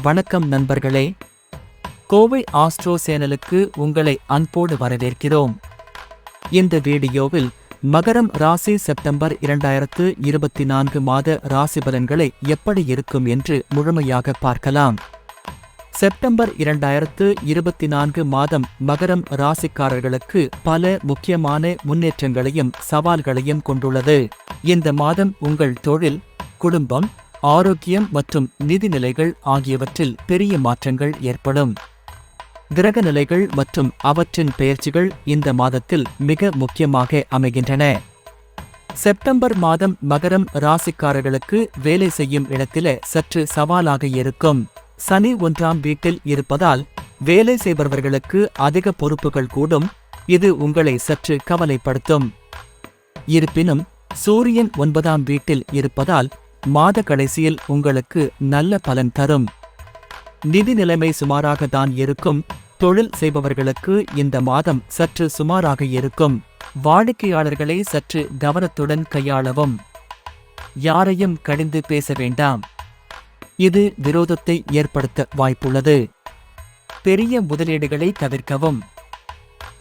வணக்கம் நண்பர்களே, கோவை ஆஸ்ட்ரோ சேனலுக்கு உங்களை அன்போடு வரவேற்கிறோம். இந்த வீடியோவில் மகரம் ராசி செப்டம்பர் 2024 மாத ராசி பலன்களை எப்படி இருக்கும் என்று முழுமையாக பார்க்கலாம். செப்டம்பர் 2024 மாதம் மகரம் ராசிக்காரர்களுக்கு பல முக்கியமான முன்னேற்றங்களையும் சவால்களையும் கொண்டுள்ளது. இந்த மாதம் உங்கள் தொழில், குடும்பம், ஆரோக்கியம் மற்றும் நிதிநிலைகள் ஆகியவற்றில் பெரிய மாற்றங்கள் ஏற்படும். கிரக நிலைகள் மற்றும் அவற்றின் பெயர்ச்சிகள் இந்த மாதத்தில் மிக முக்கியமாக அமைகின்றன. செப்டம்பர் மாதம் மகரம் ராசிக்காரர்களுக்கு வேலை செய்யும் இடத்தில சற்று சவாலாக இருக்கும். சனி 1ஆம் வீட்டில் இருப்பதால் வேலை செய்பவர்களுக்கு அதிக பொறுப்புகள் கூடும். இது உங்களை சற்று கவலைப்படுத்தும். இருப்பினும் சூரியன் 9ஆம் வீட்டில் இருப்பதால் மாத கடைசியில் உங்களுக்கு நல்ல பலன் தரும். நிதி நிலைமை சுமாராக தான் இருக்கும். தொழில் செய்பவர்களுக்கு இந்த மாதம் சற்று சுமாராக இருக்கும். வாடிக்கையாளர்களை சற்று கவனத்துடன் கையாளவும். யாரையும் கடிந்து பேச வேண்டாம். இது விரோதத்தை ஏற்படுத்த வாய்ப்புள்ளது. பெரிய முதலீடுகளை தவிர்க்கவும்.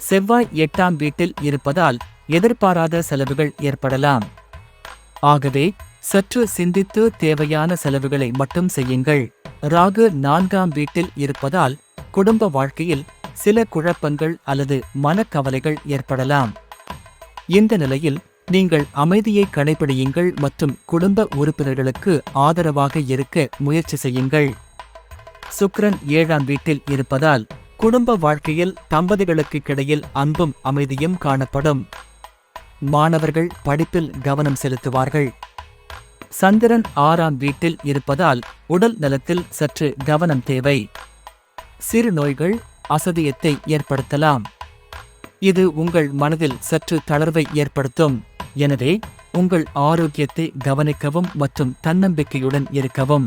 செவ்வாய் 8ஆம் வீட்டில் இருப்பதால் எதிர்பாராத செலவுகள் ஏற்படலாம். ஆகவே சற்று சிந்தித்து தேவையான செலவுகளை மட்டும் செய்யுங்கள். ராகு 4ஆம் வீட்டில் இருப்பதால் குடும்ப வாழ்க்கையில் சில குழப்பங்கள் அல்லது மனக்கவலைகள் ஏற்படலாம். இந்த நிலையில் நீங்கள் அமைதியை கடைபிடியுங்கள் மற்றும் குடும்ப உறுப்பினர்களுக்கு ஆதரவாக இருக்க முயற்சி செய்யுங்கள். சுக்கிரன் 7ஆம் வீட்டில் இருப்பதால் குடும்ப வாழ்க்கையில் தம்பதிகளுக்கு கிடையில் அன்பும் அமைதியும் காணப்படும். மாணவர்கள் படிப்பில் கவனம் செலுத்துவார்கள். சந்திரன் 6ஆம் வீட்டில் இருப்பதால் உடல் நலத்தில் சற்று கவனம் தேவை. சிறு நோய்கள் அசதியத்தை ஏற்படுத்தலாம். இது உங்கள் மனதில் சற்று தளர்வை ஏற்படுத்தும். எனவே உங்கள் ஆரோக்கியத்தை கவனிக்கவும் மற்றும் தன்னம்பிக்கையுடன் இருக்கவும்.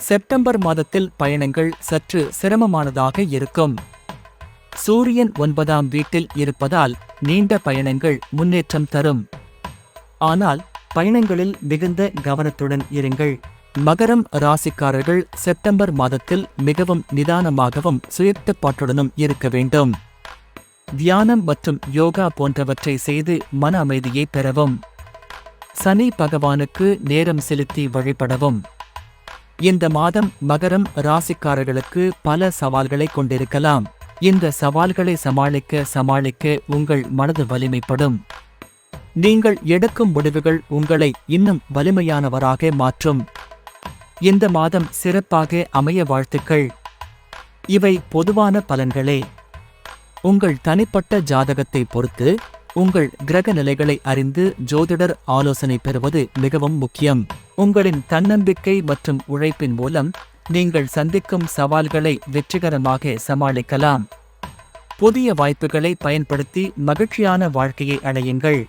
செப்டம்பர் மாதத்தில் பயணங்கள் சற்று சிரமமானதாக இருக்கும். சூரியன் 9ஆம் வீட்டில் இருப்பதால் நீண்ட பயணங்கள் முன்னேற்றம் தரும். ஆனால் பயணங்களில் மிகுந்த கவனத்துடன் இருங்கள். மகரம் ராசிக்காரர்கள் செப்டம்பர் மாதத்தில் மிகவும் நிதானமாகவும் சுயக்கட்டுப்பாட்டுடனும் இருக்க வேண்டும். தியானம் மற்றும் யோகா போன்றவற்றை செய்து மன அமைதியை பெறவும். சனி பகவானுக்கு நேரம் செலுத்தி வழிபடவும். இந்த மாதம் மகரம் ராசிக்காரர்களுக்கு பல சவால்களை கொண்டிருக்கலாம். இந்த சவால்களை சமாளிக்க உங்கள் மனது வலிமைப்படும். நீங்கள் எடுக்கும் முடிவுகள் உங்களை இன்னும் வலிமையானவராக மாற்றும். இந்த மாதம் சிறப்பாக அமைய வாழ்த்துக்கள். இவை பொதுவான பலன்களே. உங்கள் தனிப்பட்ட ஜாதகத்தை பொறுத்து உங்கள் கிரக நிலைகளை அறிந்து ஜோதிடர் ஆலோசனை பெறுவது மிகவும் முக்கியம். உங்களின் தன்னம்பிக்கை மற்றும் உழைப்பின் மூலம் நீங்கள் சந்திக்கும் சவால்களை வெற்றிகரமாக சமாளிக்கலாம். புதிய வாய்ப்புகளை பயன்படுத்தி மகிழ்ச்சியான வாழ்க்கையை அடையுங்கள்.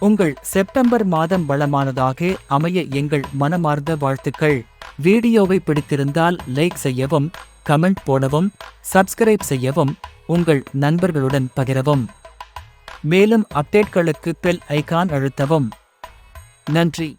உங்கள் செப்டம்பர் மாதம் வளமானதாக அமைய எங்கள் மனமார்ந்த வாழ்த்துக்கள். வீடியோவை பிடித்திருந்தால் லைக் செய்யவும், கமெண்ட் போடவும், சப்ஸ்கிரைப் செய்யவும், உங்கள் நண்பர்களுடன் பகிரவும். மேலும் அப்டேட்களுக்கு பெல் ஐகான் அழுத்தவும். நன்றி.